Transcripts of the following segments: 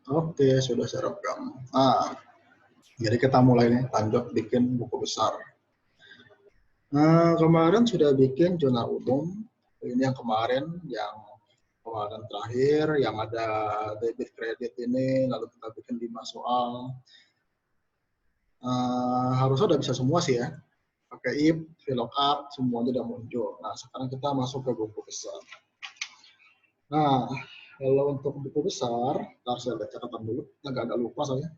Oke, sudah saya rekam. Nah, jadi kita mulai nih, lanjut bikin buku besar. Nah, kemarin sudah bikin jurnal umum. Ini yang kemarin terakhir, yang ada debit kredit ini, lalu kita bikin 5 soal. Harusnya udah bisa semua sih ya. Pakai if, VLOOKUP, semuanya udah muncul. Nah, sekarang kita masuk ke buku besar. Nah, kalau untuk buku besar, ntar saya baca catatan dulu, agak lupa saya.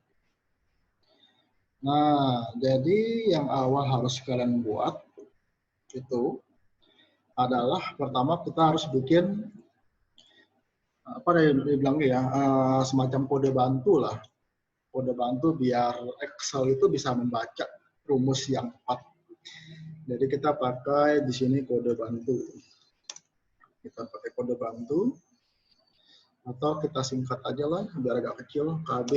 Nah, jadi yang awal harus kalian buat itu adalah pertama kita harus bikin apa dibilangnya ya, semacam kode bantu lah. Kode bantu biar Excel itu bisa membaca rumus yang tepat. Jadi kita pakai di sini kode bantu. Kita pakai kode bantu atau kita singkat aja lah biar agak kecil, KB.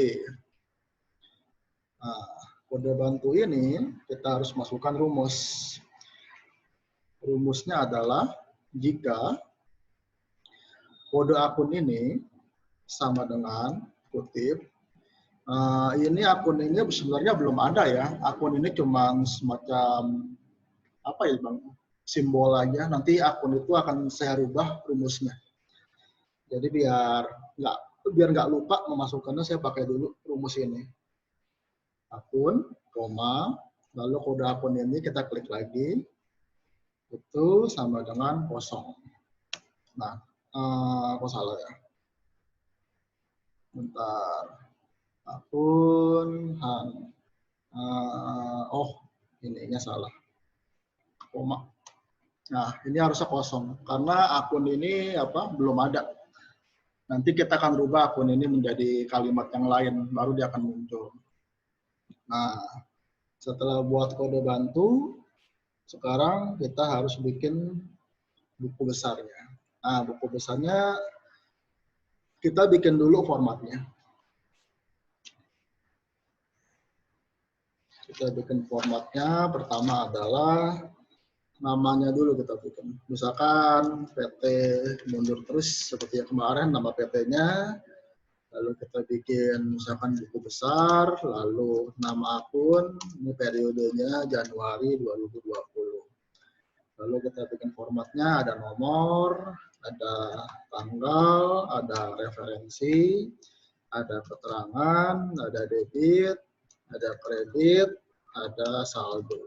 Nah, kode bantu ini kita harus masukkan rumus. Rumusnya adalah jika kode akun ini sama dengan kutip, ini akun ini sebenarnya belum ada ya. Akun ini cuma semacam apa ya bang, simbol aja. Nanti akun itu akan saya rubah rumusnya. Jadi biar nggak lupa memasukkannya, saya pakai dulu rumus ini. Akun, koma, lalu kode akun ini kita klik lagi, itu sama dengan kosong. Nah, kok salah ya? Bentar. Akun, ininya salah. Koma. Nah, ini harusnya kosong karena akun ini belum ada. Nanti kita akan rubah akun ini menjadi kalimat yang lain, baru dia akan muncul. Nah, setelah buat kode bantu, sekarang kita harus bikin buku besarnya. Nah, buku besarnya kita bikin dulu formatnya. Kita bikin formatnya, pertama adalah namanya dulu kita bikin. Misalkan PT mundur terus seperti yang kemarin, nama PT-nya. Lalu kita bikin misalkan buku besar, lalu nama akun, ini periodenya Januari 2020. Lalu kita bikin formatnya, ada nomor, ada tanggal, ada referensi, ada keterangan, ada debit, ada kredit, ada saldo.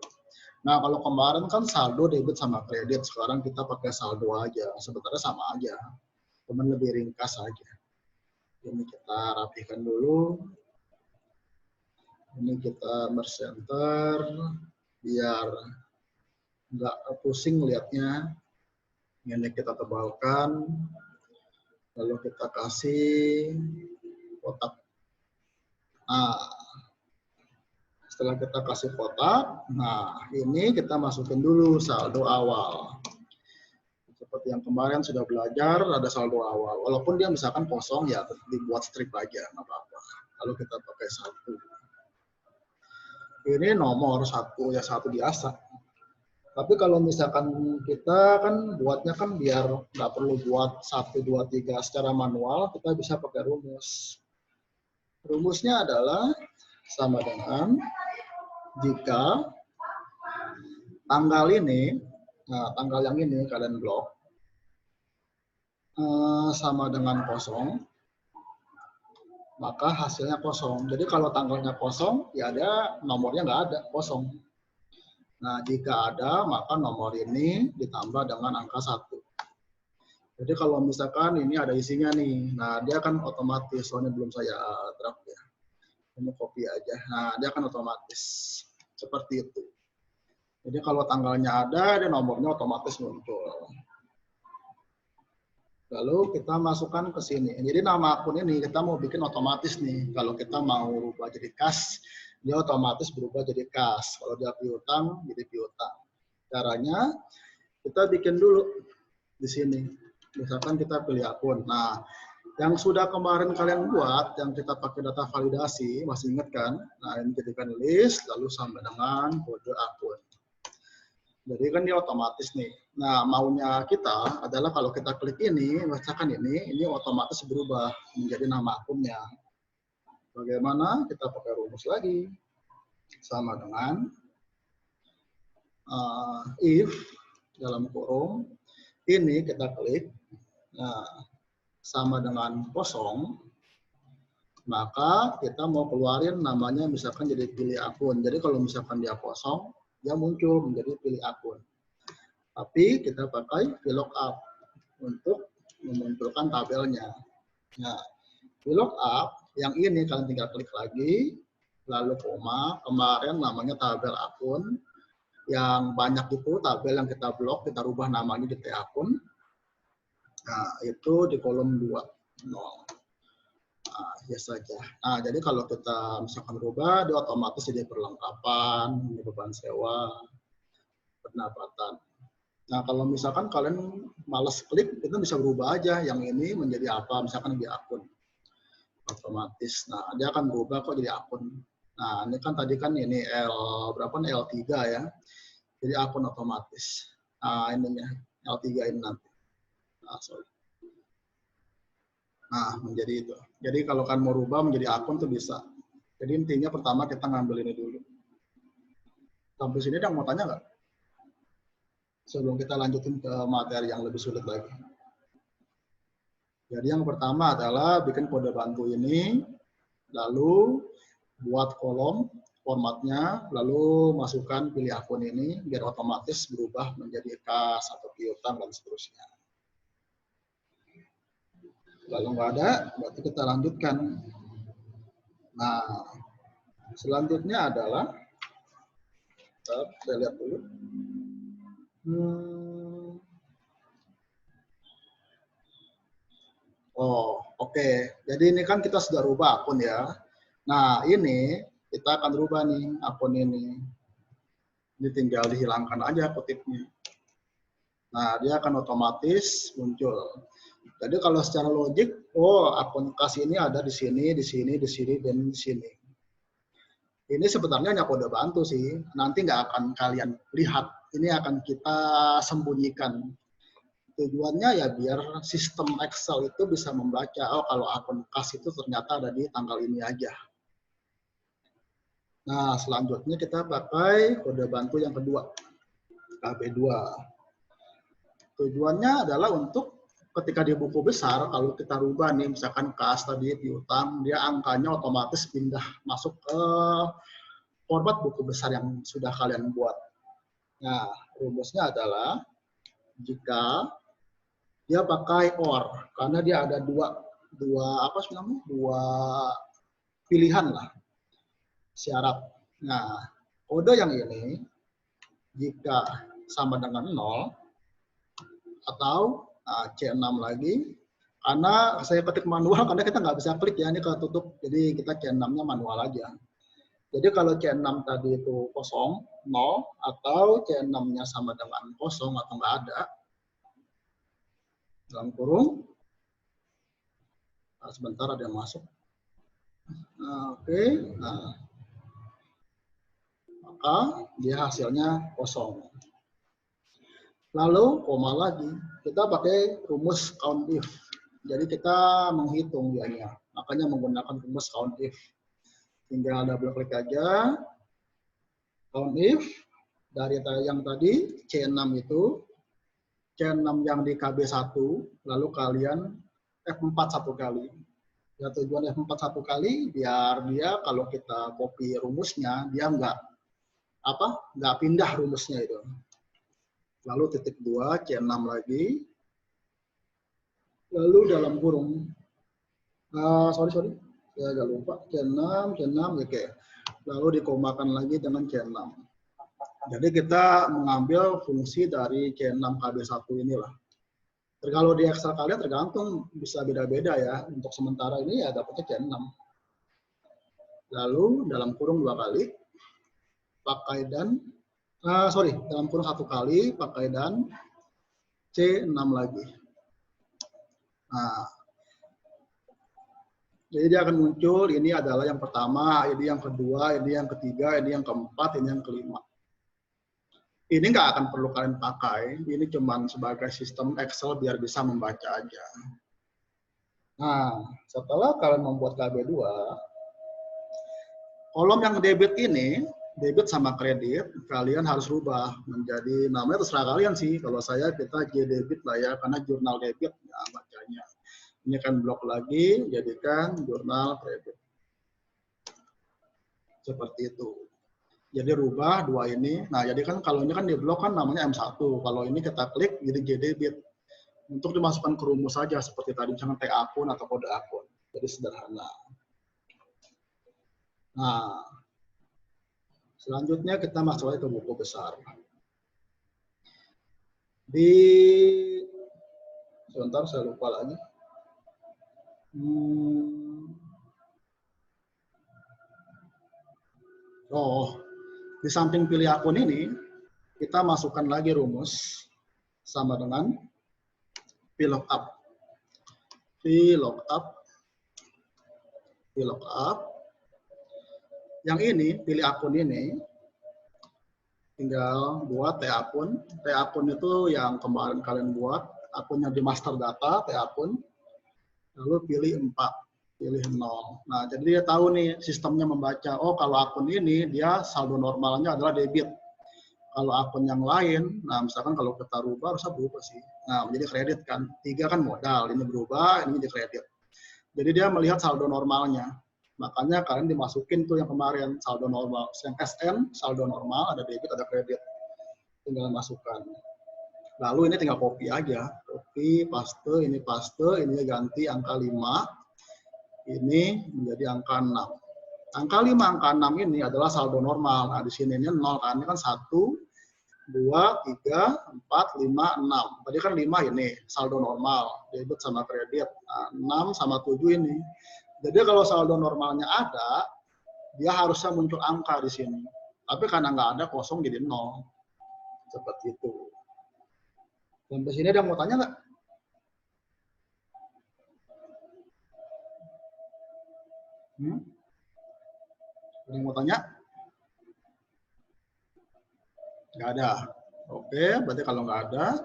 Nah, kalau kemarin kan saldo, debit, sama kredit. Sekarang kita pakai saldo aja. Sebenarnya sama aja, cuman lebih ringkas aja. Ini kita rapikan dulu. Ini kita merge center biar nggak pusing lihatnya. Ini kita tebalkan. Lalu kita kasih kotak. Nah, setelah kita kasih kotak, nah ini kita masukin dulu saldo awal. Seperti yang kemarin sudah belajar, ada saldo awal. Walaupun dia misalkan kosong, ya dibuat strip aja, nggak apa-apa. Lalu kita pakai 1. Ini nomor 1, ya 1 biasa. Tapi kalau misalkan kita kan buatnya kan biar nggak perlu buat 1, 2, 3 secara manual, kita bisa pakai rumus. Rumusnya adalah sama dengan jika tanggal ini, nah tanggal yang ini kalian blok, sama dengan kosong, maka hasilnya kosong. Jadi kalau tanggalnya kosong, ya ada, nomornya nggak ada, kosong. Nah, jika ada, maka nomor ini ditambah dengan angka 1. Jadi kalau misalkan ini ada isinya nih, nah dia akan otomatis, soalnya belum saya draft ya. Ini copy aja, nah dia akan otomatis. Seperti itu. Jadi kalau tanggalnya ada, dia nomornya otomatis muncul. Lalu kita masukkan ke sini. Jadi nama akun ini kita mau bikin otomatis nih. Kalau kita mau rubah jadi kas, dia otomatis berubah jadi kas. Kalau dia piutang, jadi piutang. Caranya kita bikin dulu di sini. Misalkan kita pilih akun. Nah, yang sudah kemarin kalian buat, yang kita pakai data validasi, masih ingat kan? Nah, ini jadikan list, lalu sampai dengan kode akun. Jadi kan dia otomatis nih. Nah, maunya kita adalah kalau kita klik ini, misalkan ini otomatis berubah menjadi nama akunnya. Bagaimana? Kita pakai rumus lagi. Sama dengan if dalam kurung, ini kita klik, nah, sama dengan kosong, maka kita mau keluarin namanya misalkan jadi pilih akun. Jadi kalau misalkan dia kosong, dia muncul menjadi pilih akun. Tapi kita pakai VLOOKUP untuk memunculkan tabelnya. Nah, VLOOKUP yang ini kalian tinggal klik lagi, lalu koma, kemarin namanya tabel akun, yang banyak itu tabel yang kita blok, kita rubah namanya di T akun. Nah, itu di kolom 2, 0. Nah, ya saja. Nah, jadi kalau kita misalkan rubah, dia otomatis jadi perlengkapan, beban sewa, pendapatan. Nah, kalau misalkan kalian malas klik, itu bisa berubah aja. Yang ini menjadi apa, misalkan di akun. Otomatis. Nah, dia akan berubah kok jadi akun. Nah, ini kan tadi kan ini berapa nih, L3 ya. Jadi akun otomatis. Nah, ininya, L3 ini nanti. Nah, sorry. Nah, menjadi itu. Jadi kalau kan mau rubah menjadi akun tuh bisa. Jadi intinya pertama kita ngambil ini dulu. Sampai sini ada yang mau tanya nggak? Sebelum kita lanjutin ke materi yang lebih sulit lagi. Jadi yang pertama adalah bikin kode bantu ini, lalu buat kolom formatnya, lalu masukkan pilih akun ini biar otomatis berubah menjadi kas atau piutang dan seterusnya. Lalu nggak ada, berarti kita lanjutkan. Nah, selanjutnya adalah, saya lihat dulu. Oh, oke. Jadi ini kan kita sudah rubah akun ya. Nah, ini kita akan rubah nih akun ini. Ini tinggal dihilangkan aja kutipnya. Nah, dia akan otomatis muncul. Jadi kalau secara logik, oh akun kas ini ada di sini, di sini, di sini, dan di sini. Ini sebenarnya hanya kode bantu sih. Nanti nggak akan kalian lihat. Ini akan kita sembunyikan. Tujuannya ya biar sistem Excel itu bisa membaca, oh kalau akun kas itu ternyata ada di tanggal ini aja. Nah, selanjutnya kita pakai kode bantu yang kedua, KB2. Tujuannya adalah untuk ketika di buku besar, kalau kita rubah nih, misalkan kas tadi piutang, dia angkanya otomatis pindah masuk ke format buku besar yang sudah kalian buat. Nah, rumusnya adalah jika dia pakai OR karena dia ada dua pilihan lah syarat. Nah, kode yang ini jika sama dengan 0 atau C6 lagi, karena saya ketik manual karena kita nggak bisa klik ya, ini ketutup, jadi kita C6-nya manual aja. Jadi kalau C6 tadi itu 0, 0, atau C6-nya sama dengan 0 atau nggak ada, dalam kurung, nah, sebentar ada yang masuk. Nah, oke, nah, maka dia hasilnya 0. Lalu koma lagi, kita pakai rumus count if. Jadi kita menghitung dianya, makanya menggunakan rumus count if. Tinggal double klik aja, count if, dari yang tadi C6 itu, C6 yang di KB1, lalu kalian F4 satu kali. Ya, tujuan F4 satu kali biar dia kalau kita copy rumusnya dia nggak pindah rumusnya itu. Lalu titik 2 C6 lagi. Lalu dalam kurung sorry saya agak lupa C6 oke. Lalu dikomakan lagi dengan C6. Jadi kita mengambil fungsi dari C6 KB1 inilah. Kalau di Excel kalian tergantung bisa beda-beda ya. Untuk sementara ini ya dapatnya C6. Lalu dalam kurung 2 kali pakai dan dalam kurung 1 kali pakai dan C6 lagi. Nah, jadi dia akan muncul, ini adalah yang pertama, ini yang kedua, ini yang ketiga, ini yang keempat, ini yang kelima. Ini nggak akan perlu kalian pakai, ini cuma sebagai sistem Excel biar bisa membaca aja. Nah, setelah kalian membuat KB2, kolom yang debit ini, debit sama kredit, kalian harus rubah menjadi, namanya terserah kalian sih. Kalau saya kita J debit lah ya, karena jurnal debit ya bacanya. Ini kan blok lagi, jadikan jurnal kredit. Seperti itu. Jadi rubah dua ini. Nah, jadi kan kalau ini kan di blok kan namanya M1. Kalau ini kita klik jadi J debit. Untuk dimasukkan ke rumus saja seperti tadi, misalnya tag akun atau kode akun. Jadi sederhana. Nah, selanjutnya kita masuk ke buku besar. Sebentar saya lupa lagi. Di samping pilih akun ini, kita masukkan lagi rumus sama dengan VLOOKUP. VLOOKUP. Yang ini, pilih akun ini, tinggal buat T akun. T akun itu yang kemarin kalian buat, akunnya di master data, T akun. Lalu pilih 4, pilih 0. Nah, jadi dia tahu nih sistemnya membaca, oh kalau akun ini dia saldo normalnya adalah debit. Kalau akun yang lain, nah misalkan kalau kita rubah, harusnya berubah sih. Nah, menjadi kredit kan. 3 kan modal, ini berubah, ini jadi kredit. Jadi dia melihat saldo normalnya. Makanya kalian dimasukin tuh yang kemarin, saldo normal. Yang SN, saldo normal, ada debit, ada kredit. Tinggal masukkan. Lalu ini tinggal copy aja. Copy, ini ganti angka 5. Ini menjadi angka 6. Angka 5, angka 6 ini adalah saldo normal. Nah, di sini ini 0 kan. Ini kan 1, 2, 3, 4, 5, 6. Tadi kan 5 ini saldo normal, debit sama kredit. Nah, 6 sama 7 ini. Jadi kalau saldo normalnya ada, dia harusnya muncul angka di sini. Tapi karena nggak ada, kosong jadi 0. Seperti itu. Sampai sini ada yang mau tanya nggak? Ada yang mau tanya? Nggak ada. Oke, berarti kalau nggak ada,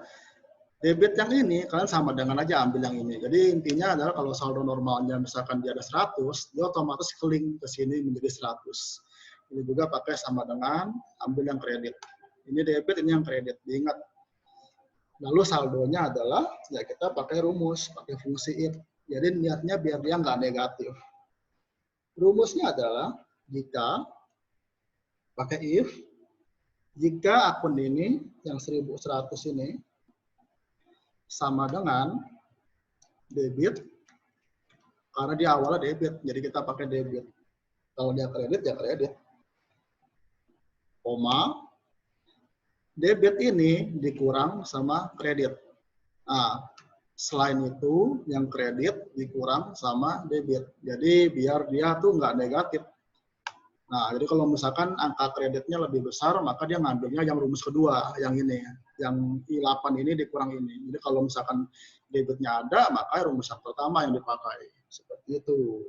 debit yang ini kalian sama dengan aja ambil yang ini. Jadi intinya adalah kalau saldo normalnya misalkan dia ada 100, dia otomatis link ke sini menjadi 100. Ini juga pakai sama dengan ambil yang kredit. Ini debit, ini yang kredit. Diingat. Lalu saldonya adalah ya kita pakai rumus, pakai fungsi if. Jadi niatnya biar dia nggak negatif. Rumusnya adalah jika pakai if, jika akun ini yang 1100 ini sama dengan debit, karena dia awalnya debit, jadi kita pakai debit. Kalau dia kredit, ya kredit. Koma, debit ini dikurang sama kredit. Nah, selain itu, yang kredit dikurang sama debit. Jadi biar dia tuh nggak negatif. Nah, jadi kalau misalkan angka kreditnya lebih besar, maka dia ngambilnya yang rumus kedua, yang ini. Yang I8 ini dikurang ini. Jadi kalau misalkan debitnya ada, maka rumus yang pertama yang dipakai. Seperti itu.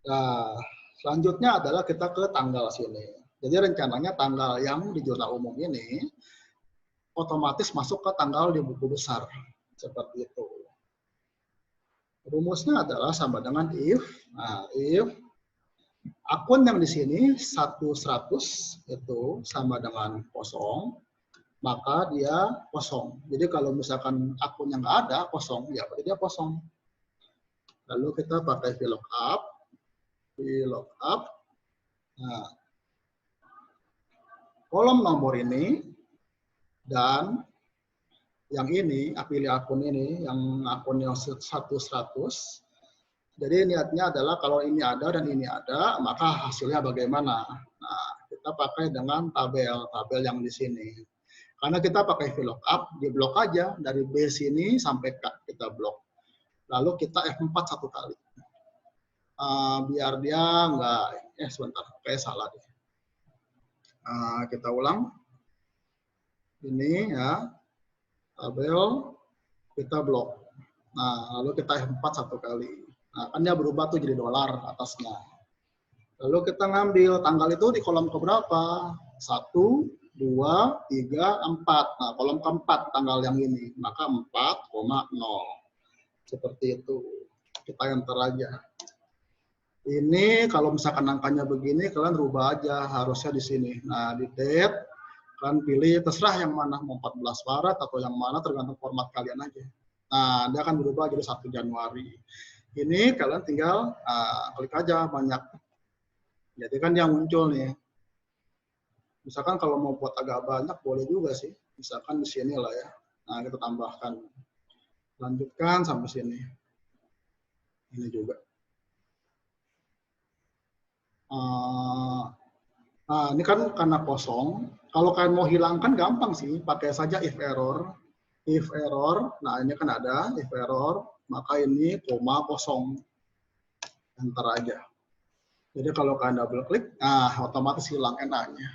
Nah, selanjutnya adalah kita ke tanggal sini. Jadi rencananya tanggal yang di jurnal umum ini otomatis masuk ke tanggal di buku besar. Seperti itu. Rumusnya adalah sama dengan if. Nah, if akun yang di sini 100 itu sama dengan kosong, maka dia kosong. Jadi kalau misalkan akun yang nggak ada kosong, ya berarti dia kosong. Lalu kita pakai VLOOKUP. Nah, kolom nomor ini dan yang ini, pilih akun ini, yang akun yang 100. Jadi niatnya adalah kalau ini ada dan ini ada, maka hasilnya bagaimana? Nah, kita pakai dengan tabel yang di sini. Karena kita pakai VLOOKUP, di blok aja dari B sini sampai K kita blok. Lalu kita F4 satu kali. Biar dia nggak, sebentar, kayak salah deh. Kita ulang. Ini ya, tabel, kita blok. Nah, lalu kita F4 satu kali. Nah, kan dia berubah tuh jadi dolar atasnya. Lalu kita ngambil tanggal itu di kolom keberapa? 1, 2, 3, 4. Nah, kolom keempat tanggal yang ini. Maka 4,0. Seperti itu. Kita enter aja. Ini kalau misalkan angkanya begini, kalian rubah aja harusnya di sini. Nah, di date, kalian pilih terserah yang mana, mau 14 Maret atau yang mana, tergantung format kalian aja. Nah, dia akan berubah jadi 1 Januari. Ini kalian tinggal klik aja banyak. Jadi kan dia muncul nih. Misalkan kalau mau buat agak banyak, boleh juga sih. Misalkan di sini lah ya. Nah, kita tambahkan. Lanjutkan sampai sini. Ini juga. Nah, ini kan karena kosong. Kalau kalian mau hilangkan gampang sih, pakai saja if error. If error, nah ini kan ada if error, maka ini koma kosong. Enter aja. Jadi kalau kalian double klik, nah otomatis hilang NA-nya.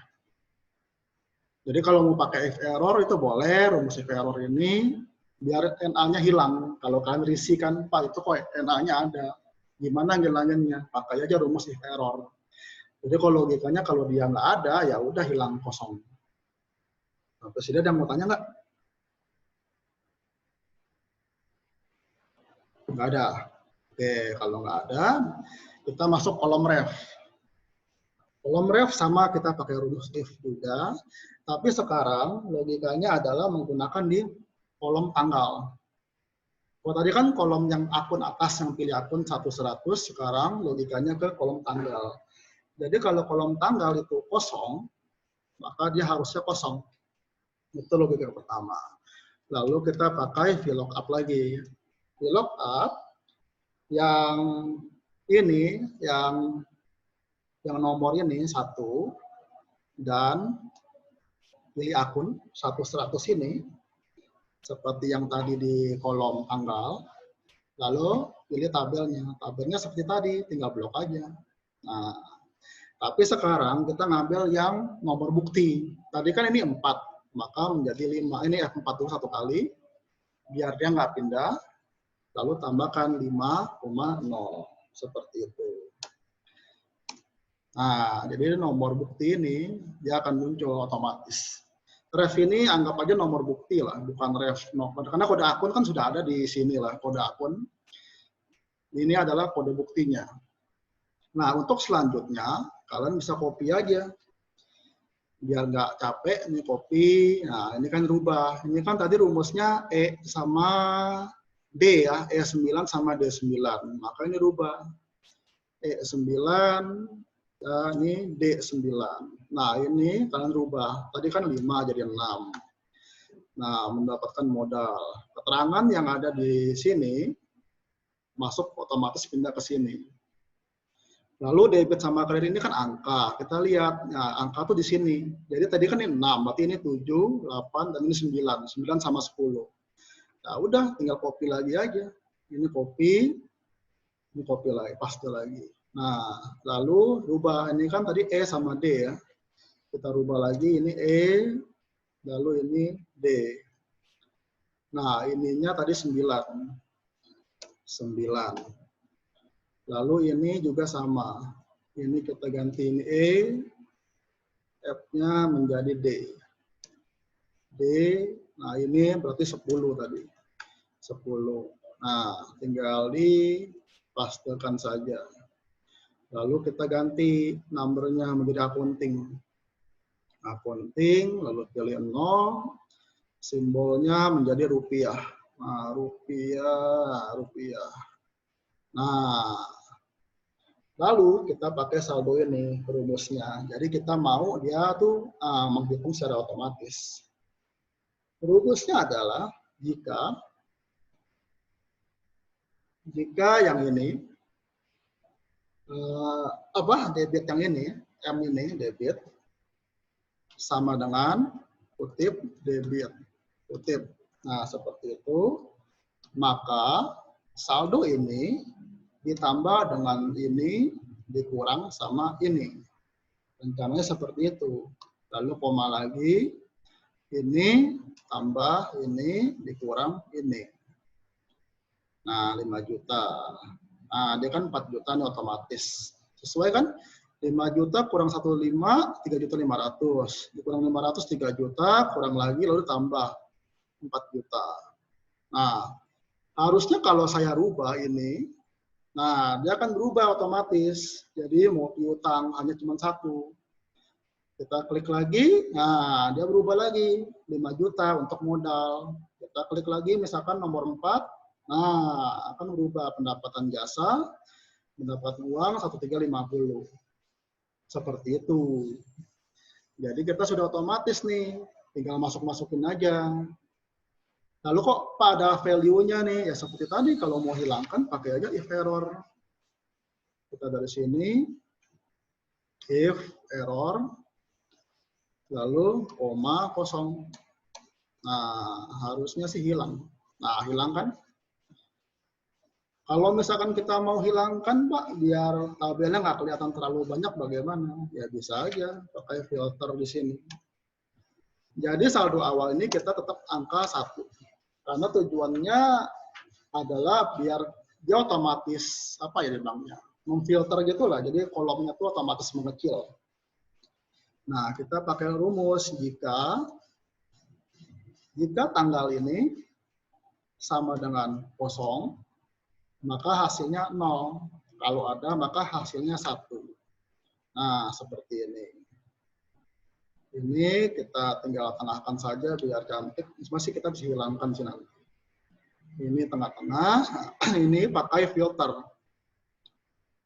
Jadi kalau mau pakai if error itu boleh, rumus if error ini biar NA-nya hilang. Kalau kalian risih kan, Pak itu kok NA-nya ada. Gimana ngilanginnya? Pakai aja rumus if error. Jadi kalau logikanya kalau dia nggak ada, ya udah hilang kosong. Nah, Presiden yang mau tanya nggak? Nggak ada. Oke, kalau nggak ada, kita masuk kolom ref. Kolom ref sama kita pakai rumus if juga, tapi sekarang logikanya adalah menggunakan di kolom tanggal. Kalau tadi kan kolom yang akun atas yang pilih akun 1-100, sekarang logikanya ke kolom tanggal. Jadi kalau kolom tanggal itu kosong, maka dia harusnya kosong. Itu logika pertama. Lalu kita pakai VLOOKUP lagi. VLOOKUP yang ini, yang nomor ini 1, dan pilih akun 1-100 ini, seperti yang tadi di kolom tanggal, lalu pilih tabelnya. Tabelnya seperti tadi, tinggal blok aja. Nah, tapi sekarang kita ngambil yang nomor bukti. Tadi kan ini 4, maka menjadi 5. Ini F4 dulu 1 kali, biar dia nggak pindah, lalu tambahkan 5,0. Seperti itu. Nah, jadi nomor bukti ini, dia akan muncul otomatis. Ref ini anggap aja nomor bukti lah, bukan ref nomor. Karena kode akun kan sudah ada di sini lah, kode akun. Ini adalah kode buktinya. Nah, untuk selanjutnya, kalian bisa copy aja. Biar nggak capek, ini copy. Nah, ini kan rubah. Ini kan tadi rumusnya E sama D ya, E9 sama D9. Maka ini rubah. E9, ini D9. Nah, ini kalian rubah. Tadi kan 5 jadi 6. Nah, mendapatkan modal. Keterangan yang ada di sini, masuk otomatis pindah ke sini. Lalu debit sama kredit ini kan angka. Kita lihat, nah, angka tuh di sini. Jadi tadi kan ini 6, berarti ini 7, 8, dan ini 9. 9 sama 10. Nah, udah, tinggal copy lagi aja. Ini copy lagi, paste lagi. Nah, lalu rubah. Ini kan tadi E sama D ya. Kita rubah lagi, ini E, lalu ini D. Nah, ininya tadi 9. Lalu ini juga sama. Ini kita ganti ini E, F-nya menjadi D. D, nah ini berarti 10 tadi. 10. Nah, tinggal dipastekan saja. Lalu kita ganti numbernya menjadi accounting. Accounting, lalu pilih 0, simbolnya menjadi rupiah. Nah, rupiah. Nah, lalu kita pakai saldo ini rumusnya. Jadi kita mau dia tuh menghitung secara otomatis. Rumusnya adalah jika yang ini debit yang ini, M ini debit sama dengan kutip debit, kutip. Nah, seperti itu, maka saldo ini ditambah dengan ini dikurang sama ini. Rencananya seperti itu. Lalu koma lagi, ini tambah ini dikurang ini. Nah, 5 juta. Nah, dia kan 4 juta nih otomatis. Sesuai kan? 5 juta kurang 1,5, 3.500.000. Dikurang 500, 3 juta, kurang lagi, lalu tambah 4 juta. Nah, harusnya kalau saya rubah ini, Nah, dia akan berubah otomatis. Jadi mau piutang hanya cuma satu. Kita klik lagi, nah dia berubah lagi 5 juta untuk modal. Kita klik lagi misalkan nomor 4, nah akan berubah pendapatan jasa, mendapat uang 1350. Seperti itu. Jadi kita sudah otomatis nih, tinggal masuk-masukin aja. Lalu kok pada value-nya nih, ya seperti tadi kalau mau hilangkan pakai aja if error. Kita dari sini, if error, lalu koma kosong. Nah, harusnya sih hilang. Nah, hilang kan? Kalau misalkan kita mau hilangkan, Pak, biar tabelnya nggak kelihatan terlalu banyak, bagaimana? Ya bisa aja pakai filter di sini. Jadi saldo awal ini kita tetap angka 1. Karena tujuannya adalah biar dia otomatis, apa ya dibilangnya, memfilter gitu lah. Jadi kolomnya tuh otomatis mengecil. Nah, kita pakai rumus jika tanggal ini sama dengan kosong, maka hasilnya 0. Kalau ada, maka hasilnya 1. Nah, seperti ini. Ini kita tinggal tengahkan saja biar cantik. Masih kita bisa hilangkan sih nanti. Ini tengah-tengah. Ini pakai filter.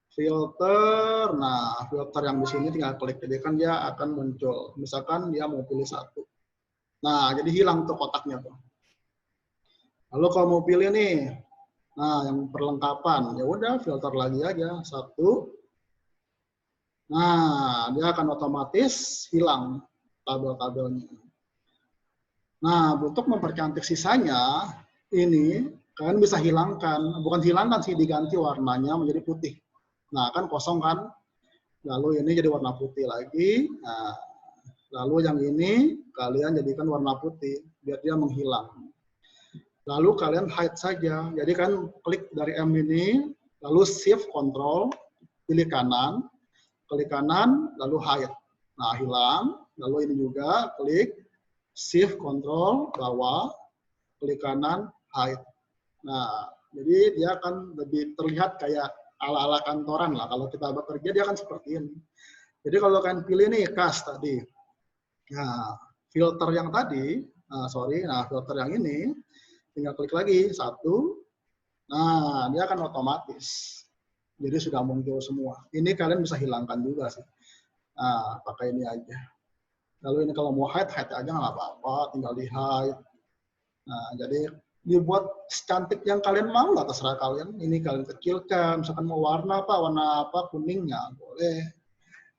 Filter. Nah, filter yang di sini tinggal klik. Jadi kan dia akan muncul. Misalkan dia mau pilih 1. Nah, jadi hilang tuh kotaknya tuh. Lalu kalau mau pilih nih, nah yang perlengkapan, ya udah filter lagi aja 1. Nah, dia akan otomatis hilang tabel-tabelnya. Nah, untuk mempercantik sisanya, ini kalian bisa hilangkan, bukan hilangkan sih, diganti warnanya menjadi putih. Nah, kan kosong kan, lalu ini jadi warna putih lagi. Nah, lalu yang ini kalian jadikan warna putih, biar dia menghilang. Lalu kalian hide saja, jadi kan klik dari M ini, lalu shift control, pilih kanan, klik kanan, lalu hide. Nah, hilang, lalu ini juga klik, shift control bawah, klik kanan, hide. Nah, jadi dia akan lebih terlihat kayak ala-ala kantoran lah. Kalau kita bekerja dia akan seperti ini. Jadi kalau kalian pilih nih cast tadi, nah filter yang tadi, nah filter yang ini, tinggal klik lagi 1. Nah, dia akan otomatis. Jadi sudah muncul semua. Ini kalian bisa hilangkan juga sih. Nah, pakai ini aja. Lalu ini kalau mau hide aja nggak apa-apa, tinggal di hide. Nah, jadi dibuat secantik yang kalian mau lah, terserah kalian. Ini kalian kecilkan, misalkan mau warna apa, kuningnya boleh.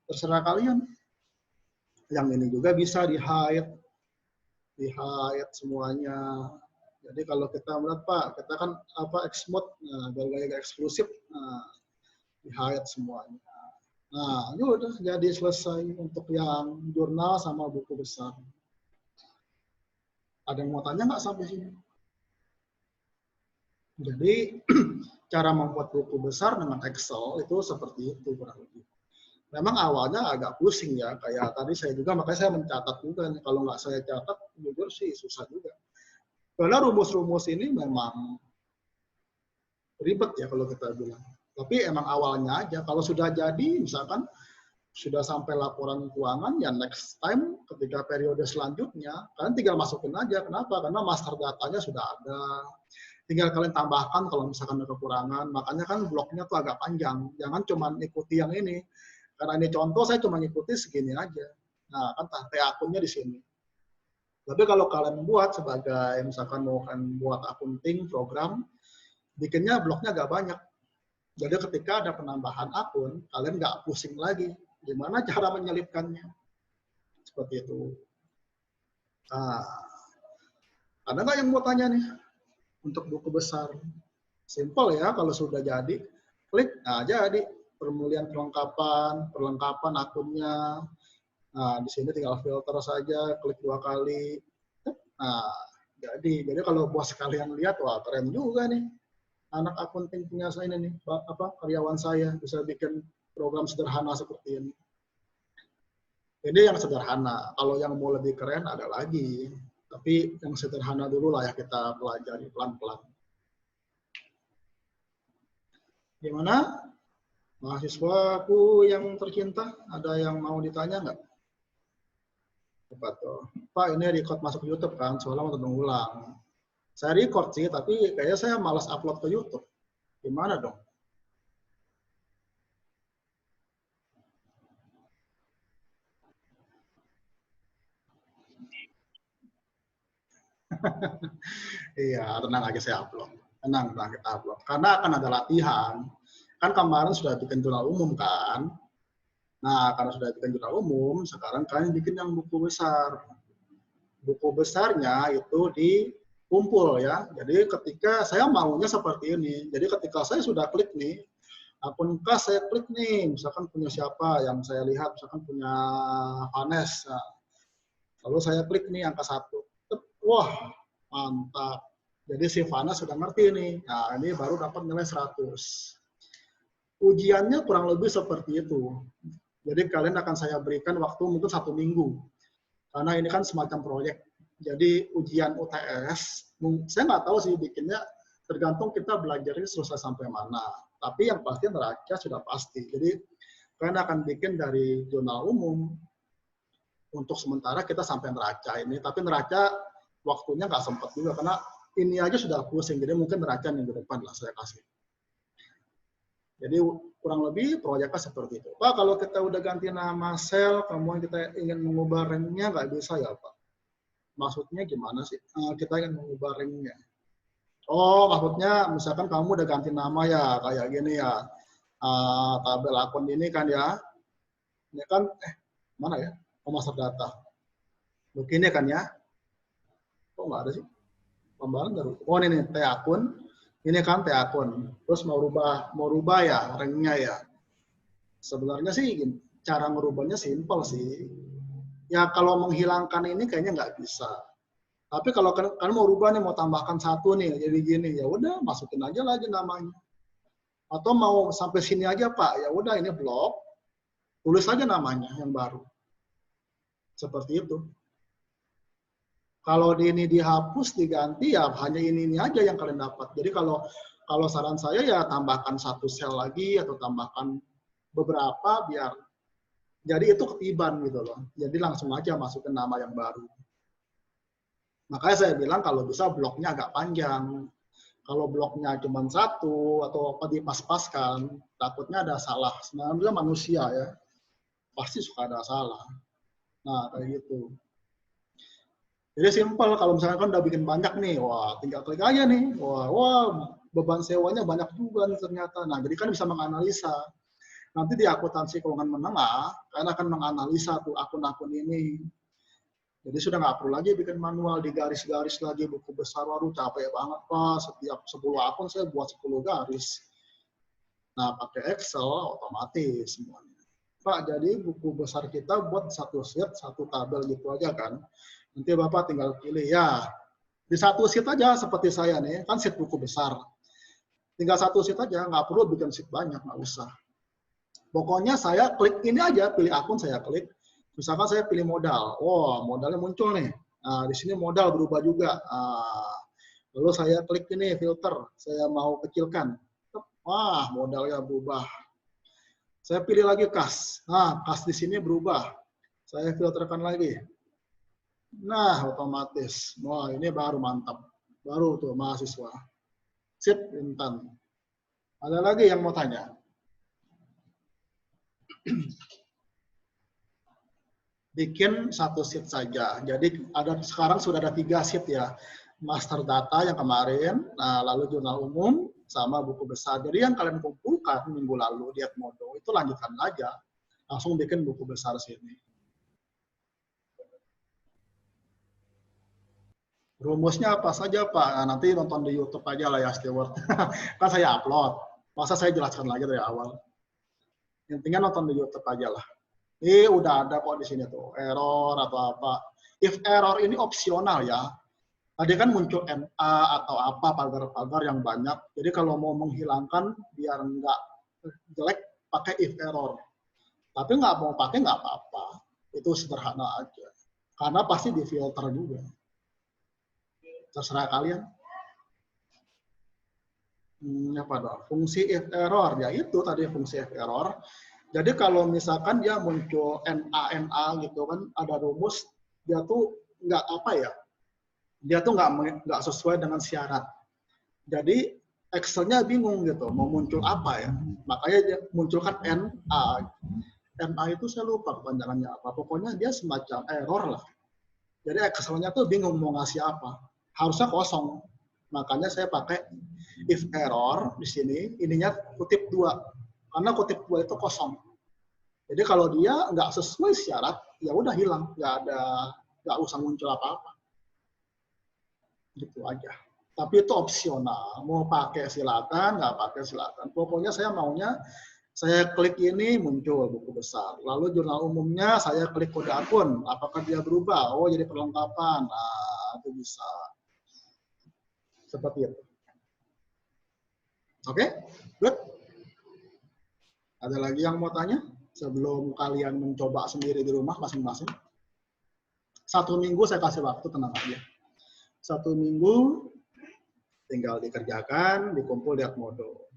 Terserah kalian. Yang ini juga bisa di hide semuanya. Jadi kalau kita melihat Pak, kita kan Xmode, gaya eksklusif, di hide semuanya. Nah, ini udah jadi selesai untuk yang jurnal sama buku besar. Ada yang mau tanya nggak sampai sini? Jadi cara membuat buku besar dengan Excel itu seperti itu kurang lebih. Memang awalnya agak pusing ya, kayak tadi saya juga, makanya saya mencatat juga. Kalau nggak saya catat, jujur sih susah juga. Karena rumus-rumus ini memang ribet ya kalau kita bilang. Tapi emang awalnya aja, kalau sudah jadi, misalkan sudah sampai laporan keuangan, ya next time ketika periode selanjutnya, kalian tinggal masukin aja. Kenapa? Karena master datanya sudah ada. Tinggal kalian tambahkan kalau misalkan ada kekurangan. Makanya kan bloknya tuh agak panjang. Jangan cuma ikuti yang ini. Karena ini contoh, saya cuma ngikuti segini aja. Nah, kan akunnya di sini. Tapi kalau kalian buat sebagai, misalkan mau kan buat akunting, program, bikinnya bloknya agak banyak. Jadi ketika ada penambahan akun, kalian nggak pusing lagi. Gimana cara menyelipkannya? Seperti itu. Nah, ada nggak yang mau tanya nih? Untuk buku besar. Simple ya, kalau sudah jadi, klik, nah jadi permulian perlengkapan akunnya. Nah, di sini tinggal filter saja, klik 2 kali. Nah, jadi kalau bos sekalian lihat, wah keren juga nih. Anak akunting punya saya ini nih, karyawan saya bisa bikin program sederhana seperti ini. Ini yang sederhana. Kalau yang mau lebih keren ada lagi. Tapi yang sederhana dulu lah ya kita pelajari pelan-pelan. Gimana? Mahasiswaku yang tercinta, ada yang mau ditanya nggak? Apa tuh? Pak, ini record masuk YouTube kan, soalnya mau tonton ulang. Saya record sih, tapi kayaknya saya malas upload ke YouTube. Gimana dong? Iya, tenang aja saya upload. Tenang kita upload. Karena akan ada latihan. Kan kemarin sudah bikin jurnal umum kan. Nah, karena sudah bikin jurnal umum, sekarang kalian bikin yang buku besar. Buku besarnya itu dikumpul ya. Jadi ketika saya maunya seperti ini. Jadi ketika saya sudah klik nih, akun kas saya klik nih, misalkan punya siapa yang saya lihat, misalkan punya Vanes. Nah, lalu saya klik nih angka 1. Wah, mantap. Jadi si Vanes sudah ngerti nih. Nah, ini baru dapat nilai 100. Ujiannya kurang lebih seperti itu. Jadi kalian akan saya berikan waktu mungkin 1 minggu. Karena ini kan semacam proyek. Jadi ujian UTS, saya nggak tahu sih bikinnya, tergantung kita belajarnya selesai sampai mana. Tapi yang pasti neraca sudah pasti. Jadi kalian akan bikin dari jurnal umum, untuk sementara kita sampai neraca ini. Tapi neraca waktunya nggak sempat juga, karena ini aja sudah pusing. Jadi mungkin neraca minggu depan lah saya kasih. Jadi kurang lebih proyeknya seperti itu. Pak, kalau kita udah ganti nama sel, kemudian kita ingin mengubah ranknya, nggak bisa ya Pak? Maksudnya gimana sih? Kita ingin mengubah ranknya. Oh, maksudnya misalkan kamu udah ganti nama ya, kayak gini ya. Tabel akun ini kan ya. Ini kan, mana ya? Oh, master data. Begini kan ya. Kok nggak ada sih? Pembalan baru. Oh, ini nih, T akun. Ini kan T akun. Terus mau rubah ya, ranknya ya. Sebenarnya sih cara merubahnya simpel sih. Ya kalau menghilangkan ini kayaknya nggak bisa. Tapi kalau kalian mau rubah nih, mau tambahkan 1 nih, jadi gini, ya udah masukin aja lagi namanya. Atau mau sampai sini aja Pak, ya udah ini blok, tulis aja namanya yang baru. Seperti itu. Kalau ini dihapus, diganti, ya hanya ini aja yang kalian dapat. Jadi kalau saran saya ya tambahkan 1 sel lagi atau tambahkan beberapa biar jadi itu ketiban gitu loh. Jadi langsung aja masukin nama yang baru. Makanya saya bilang kalau bisa bloknya agak panjang. Kalau bloknya cuma 1 atau apa dipas-paskan, takutnya ada salah. Sebenarnya manusia ya, pasti suka ada salah. Nah, kayak gitu. Jadi simpel, kalau misalnya kan udah bikin banyak nih, wah tinggal klik aja nih, wah beban sewanya banyak juga nih ternyata. Nah, jadi kan bisa menganalisa. Nanti di akuntansi keuangan menengah, kalian akan menganalisa tuh akun-akun ini. Jadi sudah nggak perlu lagi bikin manual, di garis-garis lagi, buku besar, waduh capek banget Pak, setiap 10 akun saya buat 10 garis. Nah, pakai Excel otomatis semuanya. Pak, jadi buku besar kita buat 1 sheet, 1 tabel gitu aja kan. Nanti Bapak tinggal pilih, ya di 1 sheet aja seperti saya nih, kan sheet buku besar. Tinggal 1 sheet aja, nggak perlu bikin sheet banyak, nggak usah. Pokoknya saya klik ini aja, pilih akun saya klik. Misalkan saya pilih modal, oh modalnya muncul nih. Nah, di sini modal berubah juga. Lalu saya klik ini filter, saya mau kecilkan. Wah, modalnya berubah. Saya pilih lagi kas. Nah, kas di sini berubah. Saya filterkan lagi. Nah, otomatis. Wah, ini baru mantap. Baru tuh mahasiswa. Sip, intan. Ada lagi yang mau tanya? Bikin 1 sheet saja. Jadi sekarang sudah ada 3 sheet ya. Master data yang kemarin, nah, lalu jurnal umum, sama buku besar. Jadi yang kalian kumpulkan minggu lalu di Edmodo, itu lanjutkan aja. Langsung bikin buku besar sini. Rumusnya apa saja Pak? Nah, nanti nonton di YouTube aja lah ya, Steward. Kan saya upload. Masa saya jelaskan lagi dari awal. Intinya nonton di YouTube aja lah. Ini udah ada kok di sini tuh, error atau apa. If error ini opsional ya. Tadi kan muncul NA atau apa, pagar-pagar yang banyak. Jadi kalau mau menghilangkan biar nggak jelek, pakai if error. Tapi nggak mau pakai nggak apa-apa. Itu sederhana aja. Karena pasti di filter juga. Terserah kalian. Apa dong? Fungsi if error, ya itu tadi fungsi if error. Jadi kalau misalkan dia muncul NA gitu kan, ada rumus, dia tuh nggak apa ya, dia tuh nggak sesuai dengan syarat. Jadi Excel-nya bingung gitu, mau muncul apa ya. Makanya dia munculkan NA. NA itu saya lupa kepanjangannya apa. Pokoknya dia semacam error lah. Jadi Excel-nya tuh bingung mau ngasih apa. Harusnya kosong. Makanya saya pakai if error di sini, ininya kutip 2. Karena kutip 2 itu kosong. Jadi kalau dia nggak sesuai syarat, ya udah hilang, nggak usah muncul apa-apa. Gitu aja. Tapi itu opsional. Mau pakai silakan, nggak pakai silakan. Pokoknya saya maunya saya klik ini muncul buku besar. Lalu jurnal umumnya saya klik kode akun. Apakah dia berubah? Oh, jadi perlengkapan. Nah, itu bisa. Seperti itu. Oke? Good? Ada lagi yang mau tanya? Sebelum kalian mencoba sendiri di rumah masing-masing. 1 minggu saya kasih waktu, tenang aja. 1 minggu tinggal dikerjakan, dikumpul lihat modo.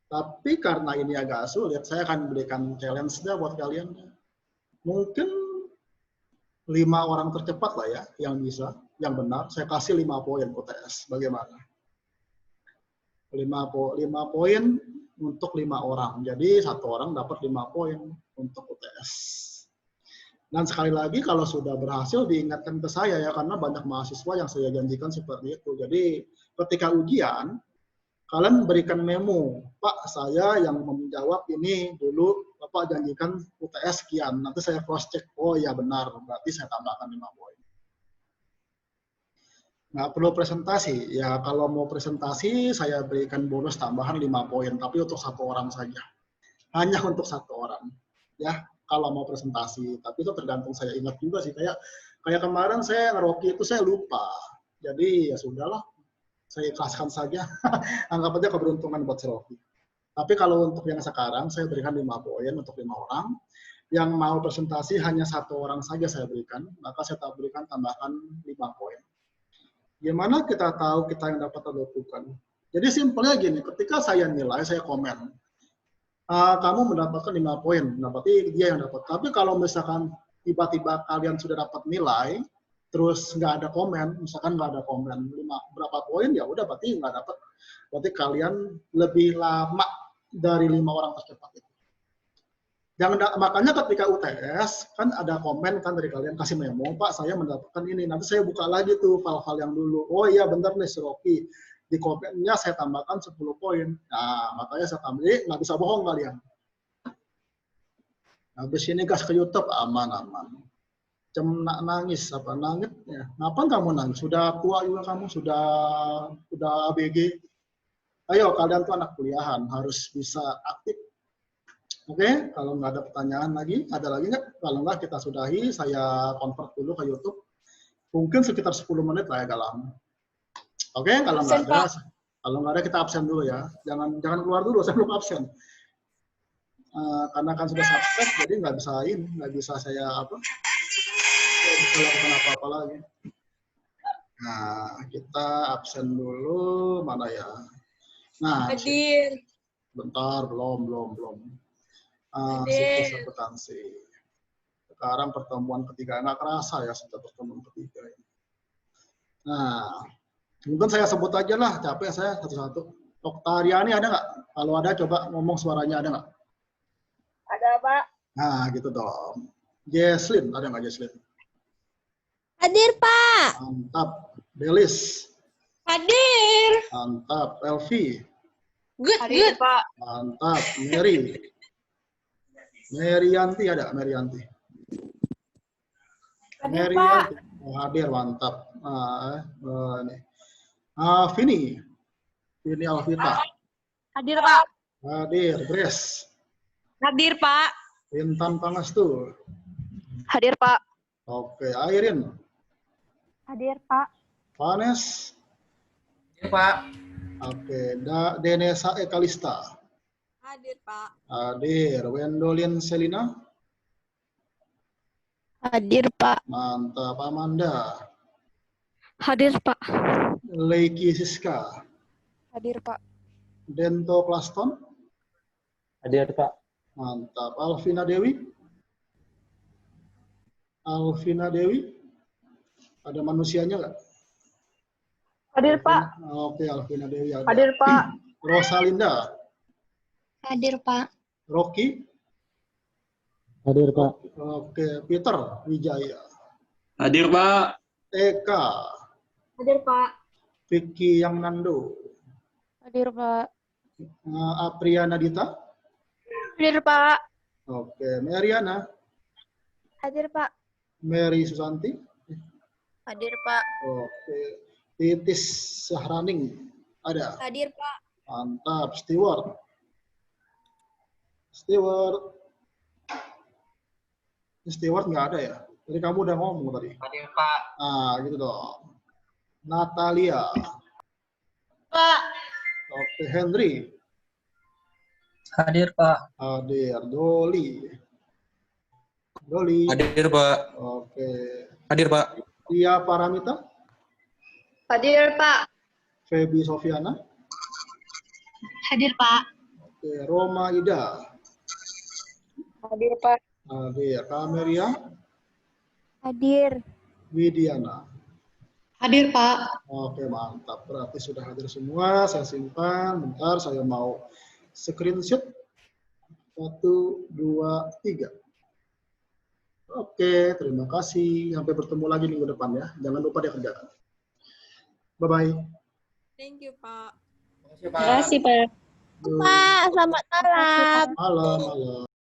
Tapi karena ini agak sulit, saya akan berikan challenge-nya buat kalian. Mungkin 5 orang tercepat lah ya, yang bisa, yang benar. Saya kasih 5 poin UTS. Bagaimana? 5 poin untuk 5 orang. Jadi 1 orang dapat 5 poin untuk UTS. Dan sekali lagi kalau sudah berhasil diingatkan ke saya ya, karena banyak mahasiswa yang saya janjikan seperti itu. Jadi ketika ujian, kalian berikan memo, Pak saya yang menjawab ini dulu, Bapak janjikan UTS sekian, nanti saya cross check, oh ya benar, berarti saya tambahkan 5 poin. Nggak perlu presentasi, ya kalau mau presentasi saya berikan bonus tambahan 5 poin, tapi untuk 1 orang saja. Hanya untuk 1 orang. Ya, kalau mau presentasi, tapi itu tergantung saya ingat juga sih, kayak kemarin saya ngeroki itu saya lupa, jadi ya sudahlah, saya ikhlaskan saja, anggap aja keberuntungan buat si Rocky. Tapi kalau untuk yang sekarang saya berikan 5 poin untuk 5 orang, yang mau presentasi hanya 1 orang saja saya berikan, maka saya berikan tambahan 5 poin. Gimana kita tahu kita yang dapat atau bukan? Jadi simpelnya gini, ketika saya nilai, saya komen, kamu mendapatkan 5 poin, berarti dia yang dapat. Tapi kalau misalkan tiba-tiba kalian sudah dapat nilai, terus nggak ada komen, misalkan nggak ada komen, berapa poin, ya udah berarti nggak dapat. Berarti kalian lebih lama dari 5 orang tercepat itu. Makanya ketika UTS, kan ada komen kan dari kalian, kasih memo, Pak saya mendapatkan ini, nanti saya buka lagi tuh file-file yang dulu. Oh iya benar nih si Rocky. Di komennya saya tambahkan 10 poin. Nah, makanya saya tambah, nggak bisa bohong kalian. Habis ini gas ke YouTube, aman-aman. Nangis, nangis ya. Ngapain kamu nangis? Sudah tua juga kamu, sudah ABG. Ayo, kalian tuh anak kuliahan, harus bisa aktif. Oke, kalau nggak ada pertanyaan lagi, ada lagi nggak? Kalau nggak, kita sudahi, saya convert dulu ke YouTube. Mungkin sekitar 10 menit lah ya, agak lama. Oke, kalau nggak ada kita absen dulu ya. Jangan keluar dulu, saya belum absen. Karena kan sudah subscribe, jadi nggak bisa saya bisa lakukan apa-apa lagi. Nah, kita absen dulu, mana ya? Nah, bentar, belum. Siklus akuntansi. Sekarang pertemuan ketiga, nggak kerasa ya sudah pertemuan ketiga. Nah, mungkin saya sebut aja lah, capek saya satu-satu. Oktariani ada nggak? Kalau ada, coba ngomong suaranya, ada nggak? Ada, Pak. Nah, gitu dong. Jesslyn, ada nggak Jesslyn? Hadir, Pak. Mantap. Belis. Hadir. Mantap. Elvi. Hadir, Pak. Mantap. Mary. Merianti ada? Merianti. Hadir, Pak. Hadir, mantap. Vini. Vini Alvita. Hadir, Pak. Hadir. Grace. Hadir, Pak. Intan Pangestu. Hadir, Pak. Oke. Airin. Hadir, Pak. Vanes. Hadir, Pak. Oke. Denesa Ekalista. Hadir, Pak. Hadir. Wendolin Selina. Hadir, Pak. Mantap. Amanda. Hadir, Pak. Leiki Siska. Hadir, Pak. Dento Plaston. Hadir, Pak. Mantap. Alvina Dewi. Alvina Dewi. Ada manusianya nggak? Hadir, Pak. Oke, Alvina Dewi ada. Hadir, Pak. Rosalinda. Hadir, Pak. Rocky. Hadir, Pak. Oke, Peter Wijaya. Hadir, Pak. Eka. Hadir, Pak. Vicky Yang Nando. Hadir, Pak. Apriana Dita. Hadir, Pak. Oke, Mariana. Hadir, Pak. Mary Susanti. Hadir, Pak. Oke, Titis Syahraning. Ada. Hadir, Pak. Mantap. Stewart. Stewart. Stewart nggak ada ya? Jadi kamu udah ngomong tadi. Hadir, Pak. Gitu dong. Natalia. Pak. Oke, Henry. Hadir, Pak. Hadir. Doli. Doli. Hadir, Pak. Oke. Hadir, Pak. Tia Paramita. Hadir, Pak. Feby Sofiana. Hadir, Pak. Oke. Roma Ida. Hadir, Pak. Hadir. Kameria. Hadir. Widiana. Hadir, Pak. Oke, mantap. Berarti sudah hadir semua. Saya simpan. Bentar, saya mau screenshot. 1, 2, 3. Oke, terima kasih. Sampai bertemu lagi minggu depan ya. Jangan lupa dikerjakan. Bye-bye. Thank you, Pak. Terima kasih, Pak. Pak, selamat malam. Malam, malam.